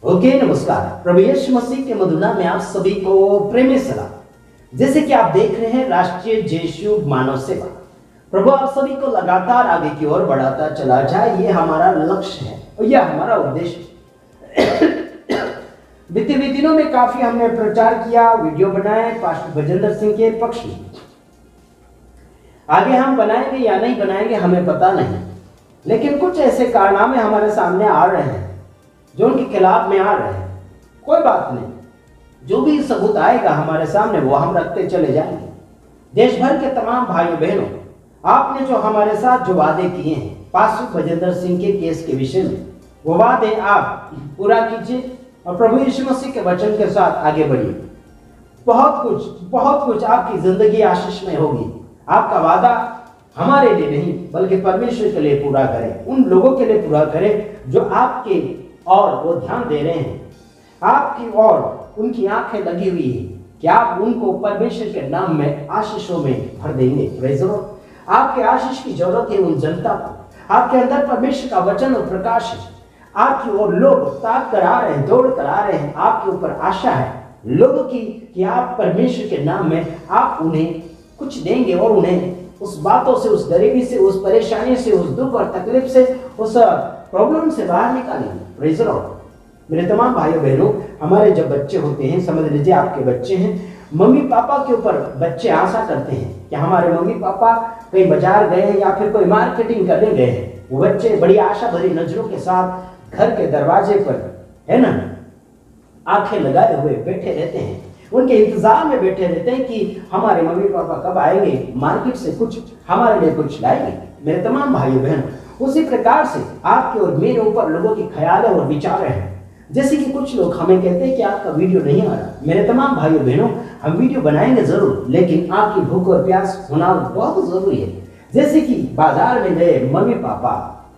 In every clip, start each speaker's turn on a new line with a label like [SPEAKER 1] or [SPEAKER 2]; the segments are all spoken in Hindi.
[SPEAKER 1] ओके, नमस्कार। प्रभु यीशु मसीह के मधुर नाम में आप सभी को प्रेमी सलाम। जैसे कि आप देख रहे हैं राष्ट्रीय जेशु मानव सेवा, प्रभु आप सभी को लगातार आगे की ओर बढ़ाता चला जाए, ये हमारा लक्ष्य है और यह हमारा उद्देश्य है। बीते दिनों में काफी हमने प्रचार किया, वीडियो बनाए पास्टर भजेंद्र सिंह के पक्ष में। आगे हम बनाएंगे या नहीं बनाएंगे हमें पता नहीं, लेकिन कुछ ऐसे कारनामे हमारे सामने आ रहे हैं जो उनके खिलाफ में आ रहे हैं। कोई बात नहीं, जो भी सबूत आएगा हमारे सामने वो हम रखते चले जाएंगे। देश भर के तमाम भाइयों बहनों, आपने जो हमारे साथ जो वादे किए हैं पास्टर भजेंद्र सिंह के केस के विषय में, वो वादे आप पूरा कीजिए और प्रभु यीशु मसीह के वचन के साथ आगे बढ़िए। बहुत कुछ आपकी जिंदगी आशीष में होगी। आपका वादा हमारे लिए नहीं बल्कि परमेश्वर के लिए पूरा करें, उन लोगों के लिए पूरा करें जो आपके और वो ध्यान दे रहे हैं, आपकी और उनकी आंखें लगी हुई है कि आप उनको परमेश्वर के नाम में आशीषों में भर देंगे। Praise the Lord. आपके आशीष की जरूरत है उन जनता को। आपके अंदर परमेश्वर का वचन और प्रकाश है। आपकी ओर लोग ताक कर आ रहे हैं, दौड़ कर आ रहे हैं। आपके ऊपर आशा है लोगों की कि आप परमेश्वर के नाम में आप उन्हें कुछ देंगे और उन्हें उस बातों से, उस गरीबी से, उस परेशानी से, उस दुख और तकलीफ से, उस प्रॉब्लम से बाहर निकालेंगे। Praise the Lord. मेरे तमाम भाइयों बहनों, हमारे जब बच्चे होते हैं, समझ लीजिए आपके बच्चे हैं, मम्मी पापा के ऊपर बच्चे आशा करते हैं कि हमारे मम्मी पापा कहीं बाजार गए हैं या फिर कोई मार्केटिंग करने गए हैं। वो बच्चे बड़ी आशा भरी नजरों के साथ घर के दरवाजे पर, है ना, आंखें लगाए हुए बैठे रहते हैं। उनके इंतजार में बैठे रहते हैं कि हमारे मम्मी पापा कब आएंगे, मार्केट से कुछ हमारे लिए कुछ लाएंगे। मेरे तमाम भाइयों बहनों, उसी प्रकार से आपके और मेरे ऊपर लोगों के ख्याल और विचार हैं। जैसे कि कुछ लोग हमें कहते हैं कि आपका वीडियो नहीं आ रहा। मेरे तमाम भाइयों बहनों, हम वीडियो बनाएंगे जरूर, लेकिन आपकी भूख और प्यास होना बहुत जरूरी है। जैसे कि बाजार में गए मम्मी पापा,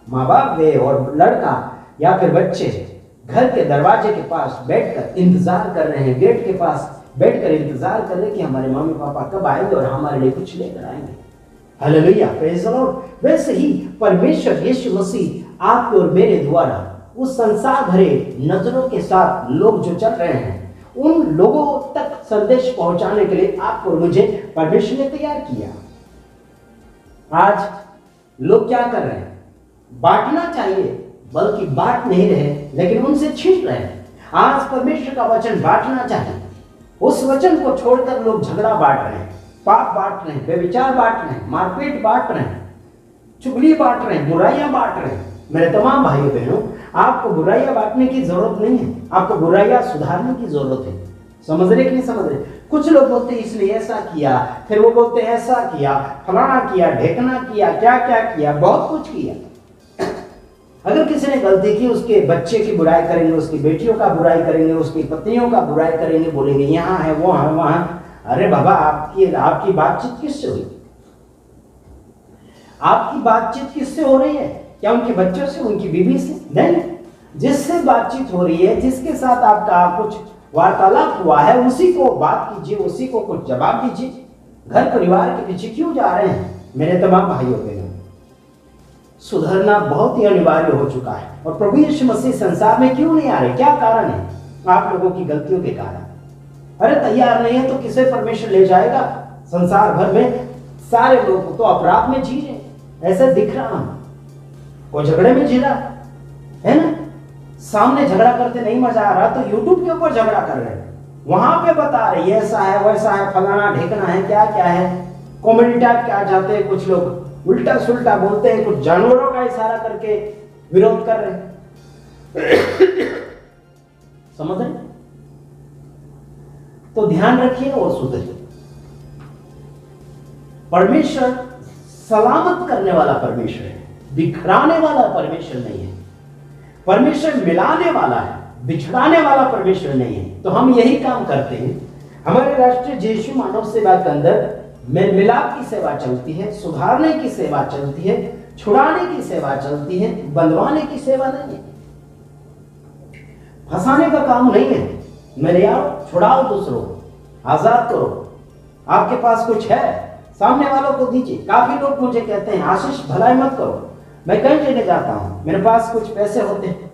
[SPEAKER 1] माँ बाप गए और लड़का या फिर बच्चे घर के दरवाजे के पास बैठकर इंतजार कर रहे हैं, गेट के पास बैठकर इंतजार कर रहे हैं कि हमारे मम्मी पापा कब आएंगे और हमारे लिए कुछ लेकर आएंगे। Hallelujah, praise the Lord. वैसे ही परमेश्वर यीशु मसीह आपके और मेरे द्वारा उस संसार भरे नजरों के साथ लोग जो चल रहे हैं, उन लोगों तक संदेश पहुंचाने के लिए आपको और मुझे परमेश्वर ने तैयार किया। आज लोग क्या कर रहे हैं? बांटना चाहिए बल्कि बांट नहीं रहे, लेकिन उनसे छीन रहे हैं। आज परमेश्वर का वचन बांटना चाहिए, उस वचन को छोड़कर लोग झगड़ा बांट रहे हैं, पाप बांट रहे हैं, बेविचार बांट रहे हैं, मारपीट बांट रहे हैं, चुगली बांट रहे हैं, बुराइयां बांट रहे हैं। मेरे तमाम भाइयों बहनों, आपको बुराइयां बांटने की जरूरत नहीं है, आपको बुराइयां सुधारने की जरूरत है। समझ रहे कि नहीं समझ रहे? कुछ लोग बोलते हैं इसने ऐसा किया, फिर वो बोलते हैं ऐसा किया, फलाना किया, ढेकना किया, क्या क्या किया, बहुत कुछ किया। अगर किसी ने गलती की, उसके बच्चे की बुराई करेंगे, उसकी बेटियों का बुराई करेंगे, उसकी पत्नियों का बुराई करेंगे, बोलेंगे यहाँ है, वो है, वहां। अरे बाबा, आपकी बातचीत किससे हुई? आपकी बातचीत किससे हो रही है? क्या उनके बच्चों से, उनकी बीवी से? नहीं। जिससे बातचीत हो रही है, जिसके साथ आपका कुछ वार्तालाप हुआ है, उसी को बात कीजिए, उसी को कुछ जवाब दीजिए। घर परिवार के पीछे क्यों जा रहे हैं? मेरे तमाम भाइयों बहनों, सुधरना बहुत ही अनिवार्य हो चुका है। और प्रभु यीशु मसीह संसार में क्यों नहीं आ रहे? क्या कारण है? आप लोगों की गलतियों के कारण। अरे तैयार नहीं है तो किसे परमेश्वर ले जाएगा? संसार भर में सारे लोग तो अपराध में जी रहे, ऐसा दिख रहा है। कोई झगड़े में जी रहा है ना, सामने झगड़ा करते नहीं मजा आ रहा तो यूट्यूब के ऊपर झगड़ा कर रहे हैं, वहां पे बता रहे ऐसा है, वैसा है, फलाना ढेकना है, क्या क्या है। कॉमेडी टाइप के आ जाते हैं, कुछ लोग उल्टा सुल्टा बोलते हैं, कुछ जानवरों का इशारा करके विरोध कर रहे हैं। समझ रहे? तो ध्यान रखिए और सुधरिए। परमेश्वर सलामत करने वाला परमेश्वर है, बिखराने वाला परमेश्वर नहीं है। परमेश्वर मिलाने वाला है, बिछड़ाने वाला परमेश्वर नहीं है। तो हम यही काम करते हैं। हमारे राष्ट्रीय जेशु मानव सेवा के अंदर में मिलाप की सेवा चलती है, सुधारने की सेवा चलती है, छुड़ाने की सेवा चलती है, बंधवाने की सेवा नहीं है। फंसाने का काम नहीं है। मेरे यार, छुड़ाओ दूसरों को, आजाद करो। आपके पास कुछ है, सामने वालों को दीजिए। काफी लोग मुझे कहते हैं आशीष भलाई मत करो। मैं कहीं लेने जाता हूं, मेरे पास कुछ पैसे होते हैं,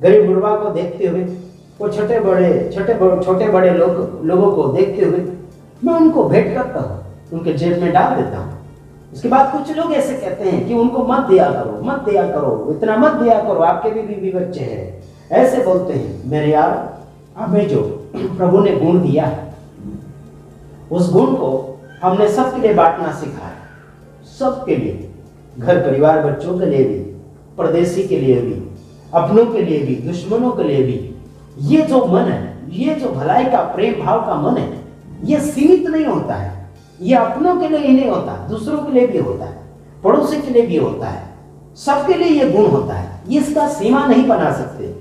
[SPEAKER 1] गरीब गुरबा को देखते हुए वो छोटे बड़े लोगों को देखते हुए मैं उनको भेंट करता हूँ, उनके जेब में डाल देता हूँ। उसके बाद कुछ लोग ऐसे कहते हैं कि उनको मत दिया करो, इतना मत दिया करो, आपके भी बीवी बच्चे हैं, ऐसे बोलते हैं। मेरे यार, हमें जो प्रभु ने गुण दिया है, उस गुण को हमने सबके लिए बांटना सीखा है, सबके लिए, घर परिवार बच्चों के लिए भी, परदेसी के लिए भी, अपनों के लिए भी, दुश्मनों के लिए भी। ये जो मन है, ये जो भलाई का प्रेम भाव का मन है, ये सीमित नहीं होता है। ये अपनों के लिए ही नहीं होता, दूसरों के लिए भी होता है, पड़ोसी के लिए भी होता है, सबके लिए ये गुण होता है। ये इसका सीमा नहीं बना सकते।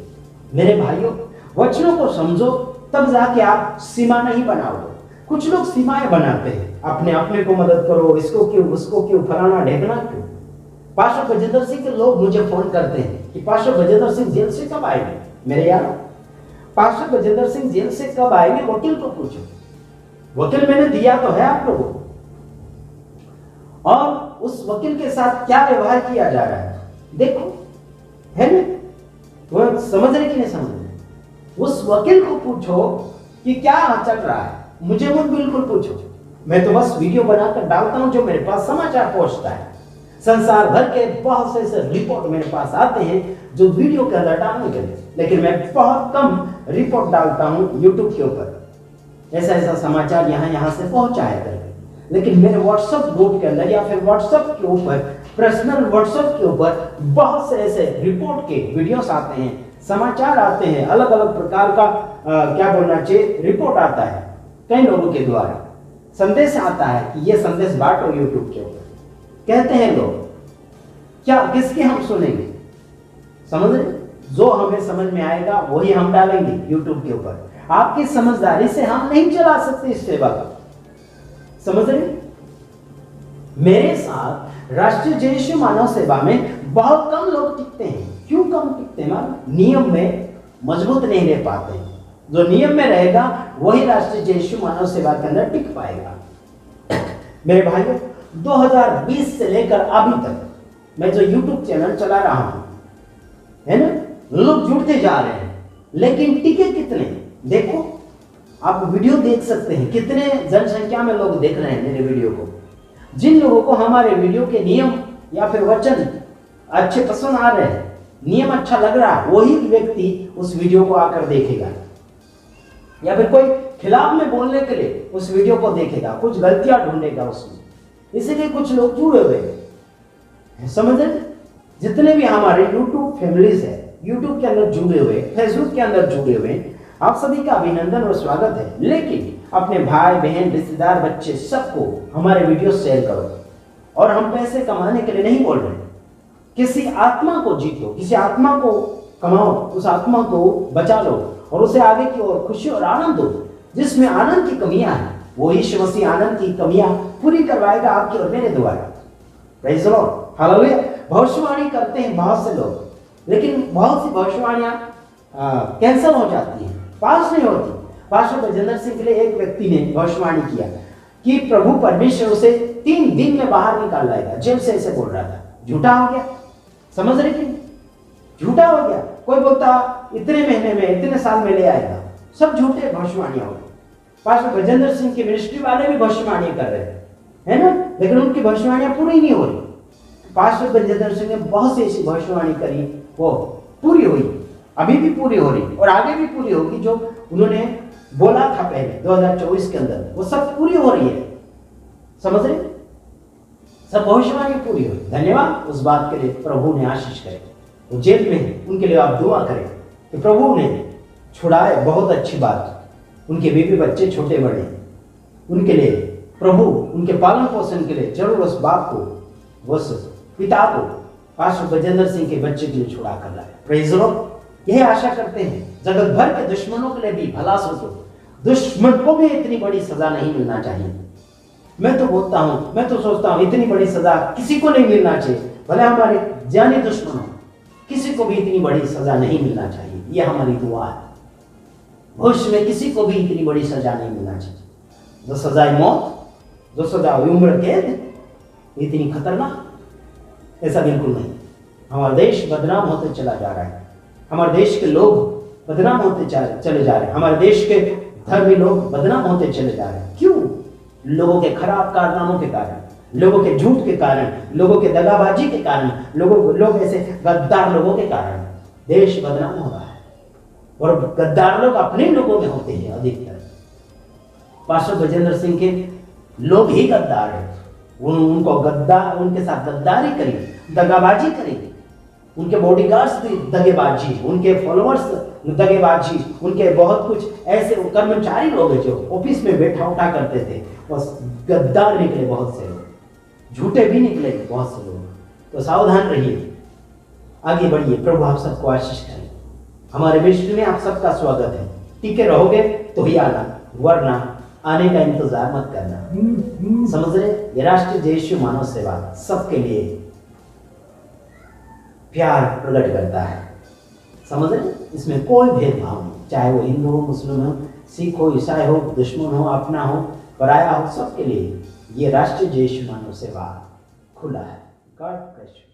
[SPEAKER 1] मेरे भाइयों, वचनों को समझो, तब जाके आप सीमा नहीं बनाओगे। कुछ लोग सीमाएं बनाते हैं, अपने को मदद करो, इसको क्यों, उसको क्यों, फलाना ढेकना क्यों। पास्टर गजेंद्र सिंह के लोग मुझे फोन करते हैं कि पास्टर गजेंद्र सिंह जेल से कब आएंगे। मेरे यार, पास्टर गजेंद्र सिंह जेल से कब आएंगे वकील को पूछो। वकील मैंने दिया तो है आप लोगों को, और उस वकील के साथ क्या व्यवहार किया जा रहा है देखो, है ना? वो समझ रहे कि नहीं समझ रहे? उस वकील को पूछो कि क्या चल रहा है, मुझे मत बिल्कुल पूछो। मैं तो बस वीडियो बनाकर डालता हूं, जो मेरे पास समाचार पहुंचता है। संसार भर के बहुत से ऐसे रिपोर्ट मेरे पास आते हैं जो वीडियो के अंदर डालने के लिए, लेकिन मैं बहुत कम रिपोर्ट डालता हूं यूट्यूब के ऊपर। ऐसा समाचार यहाँ से पहुंचाया करके, लेकिन मेरे व्हाट्सएप ग्रुप के अंदर या फिर व्हाट्सएप के ऊपर, पर्सनल व्हाट्सएप के ऊपर बहुत से ऐसे रिपोर्ट के वीडियोस आते हैं, समाचार आते हैं, अलग अलग प्रकार का क्या बोलना चाहिए, रिपोर्ट आता है कई लोगों के द्वारा, संदेश आता है कि ये संदेश बांटो यूट्यूब के ऊपर। कहते हैं लोग, क्या किसके हम सुनेंगे? समझ रहे? जो हमें समझ में आएगा वही हम डालेंगे यूट्यूब के ऊपर। आपकी समझदारी से हम नहीं चला सकते इस सेवा को, समझ रहे? मेरे साथ राष्ट्रीय जय यीशु मानव सेवा में बहुत कम लोग टिकते हैं। क्यों कम टिकते हैं? नियम में मजबूत नहीं रह पाते हैं। जो नियम में रहेगा वही राष्ट्रीय जय यीशु मानव सेवा के अंदर टिक पाएगा। मेरे भाइयों, 2020 से लेकर अभी तक मैं जो YouTube चैनल चला रहा हूं, है ना, लोग जुड़ते जा रहे हैं, लेकिन टिके कितने? देखो, आप वीडियो देख सकते हैं कितने जनसंख्या में लोग देख रहे हैं मेरे वीडियो को। जिन लोगों को हमारे वीडियो के नियम या फिर वचन अच्छे पसंद आ रहे हैं, नियम अच्छा लग रहा है, वही व्यक्ति उस वीडियो को आकर देखेगा, या फिर कोई खिलाफ में बोलने के लिए उस वीडियो को देखेगा, कुछ गलतियां ढूंढेगा उसमें, इसीलिए कुछ लोग जुड़े हुए हैं। समझ रहे? जितने भी हमारे YouTube फैमिलीज है, YouTube के अंदर जुड़े हुए, फेसबुक के अंदर जुड़े हुए, आप सभी का अभिनंदन और स्वागत है। लेकिन अपने भाई बहन, रिश्तेदार, बच्चे, सबको हमारे वीडियो शेयर करो। और हम पैसे कमाने के लिए नहीं बोल रहे, किसी आत्मा को जीतो, किसी आत्मा को कमाओ, उस आत्मा को बचा लो और उसे आगे की ओर खुशी और आनंद दो। जिसमें आनंद की कमियां हैं, वो यीशु मसीह आनंद की कमियां पूरी करवाएगा आपकी और मेरे द्वारा। Praise the Lord, hallelujah. भविष्यवाणी करते हैं बहुत से लोग, लेकिन बहुत सी भविष्यवाणियां कैंसिल हो जाती हैं, पास नहीं होती। पास्टर गजेंद्र सिंह के लिए एक व्यक्ति ने भविष्यवाणी किया कि प्रभु परमेश्वर उसे 3 दिन में बाहर निकाल लाएगा, जेल से ऐसे बोल रहा था। झूठा हो गया, समझ रहे कि झूठा हो गया। कोई बोलता इतने महीने में, इतने साल में ले आएगा, सब झूठे भविष्यवाणियां हो गई। पास्टर गजेंद्र सिंह की मिनिस्ट्री वाले भी भविष्यवाणियां कर रहे हैं, है ना, लेकिन उनकी भविष्यवाणियां पूरी नहीं हो रही। पास्टर गजेंद्र सिंह ने बहुत सी ऐसी भविष्यवाणी करी, वो पूरी हुई, अभी भी पूरी हो रही और आगे भी पूरी होगी। जो उन्होंने बोला था पहले 2024 के अंदर, वो सब पूरी हो रही है। समझ रहे? सब भविष्यवाणी पूरी हुई। धन्यवाद उस बात के लिए, प्रभु ने आशीष करे। वो जेल में है, उनके लिए आप दुआ करें कि प्रभु ने छुड़ाए, बहुत अच्छी बात। उनके बीवी बच्चे छोटे बड़े, उनके लिए प्रभु उनके पालन पोषण के लिए जरूर उस बाप को, उस पिता को पास्टर गजेंद्र सिंह के बच्चे के लिए छुड़ा कर लाए। Praise the Lord. यह आशा करते हैं जगत भर के दुश्मनों के लिए भी भला सोचो, दुश्मन को भी इतनी बड़ी सजा नहीं मिलना चाहिए। मैं तो बोलता हूं, मैं तो सोचता हूं इतनी बड़ी सजा किसी को नहीं मिलना चाहिए, भले हमारे जानी दुश्मन हो, किसी को भी इतनी बड़ी सजा नहीं मिलना चाहिए। यह हमारी दुआ है। भविष्य में किसी को भी इतनी बड़ी सजा नहीं मिलना चाहिए। जो सजाए मौत, जो सजा उम्र कैद, इतनी खतरनाक, ऐसा बिल्कुल नहीं। हमारा देश बदनाम होते चला जा रहा है। हमारे देश के लोग बदनाम होते चले जा रहे हैं। हमारे देश के धर्मी लोग बदनाम होते चले जा रहे हैं। क्यों? लोगों के खराब कारनामों के कारण, लोगों के झूठ के कारण, लोगों के दगाबाजी के कारण, लोग ऐसे गद्दार लोगों के कारण देश बदनाम हो रहा है। और गद्दार लोग अपने लोगों में होते हैं अधिकतर। पास्टर ब्रजेंद्र सिंह के लोग ही गद्दार हैं। उनको गद्दार, उनके साथ गद्दारी करेंगे, दगाबाजी करेंगे। उनके बॉडीगार्ड्स भी दगेबाजी, उनके फॉलोअर्स दगेबाजी, उनके बहुत कुछ ऐसे कर्मचारी लोग हैं जो ऑफिस में बैठा उठा करते थे, बस गद्दार निकले बहुत से लोग, झूठे भी निकले बहुत से लोग। तो सावधान रहिए, आगे बढ़िए, प्रभु आप सबको आशीष करें। हमारे मिनिस्ट्री में आप सबका स्वागत है। टिके रहोगे तो ही आना, वरना आने का इंतजार मत करना। समझ रहे? ये राष्ट्रीय जय यीशु मानव सेवा सबके लिए प्यार प्रकट करता है। समझ रहे? इसमें कोई भेदभाव नहीं, चाहे वो हिंदू हो, मुस्लिम हो, सिख हो, ईसाई हो, दुश्मन हो, अपना हो, पराया हो, सबके लिए ये राष्ट्रीय जय यीशु मानव सेवा खुला है। God bless you.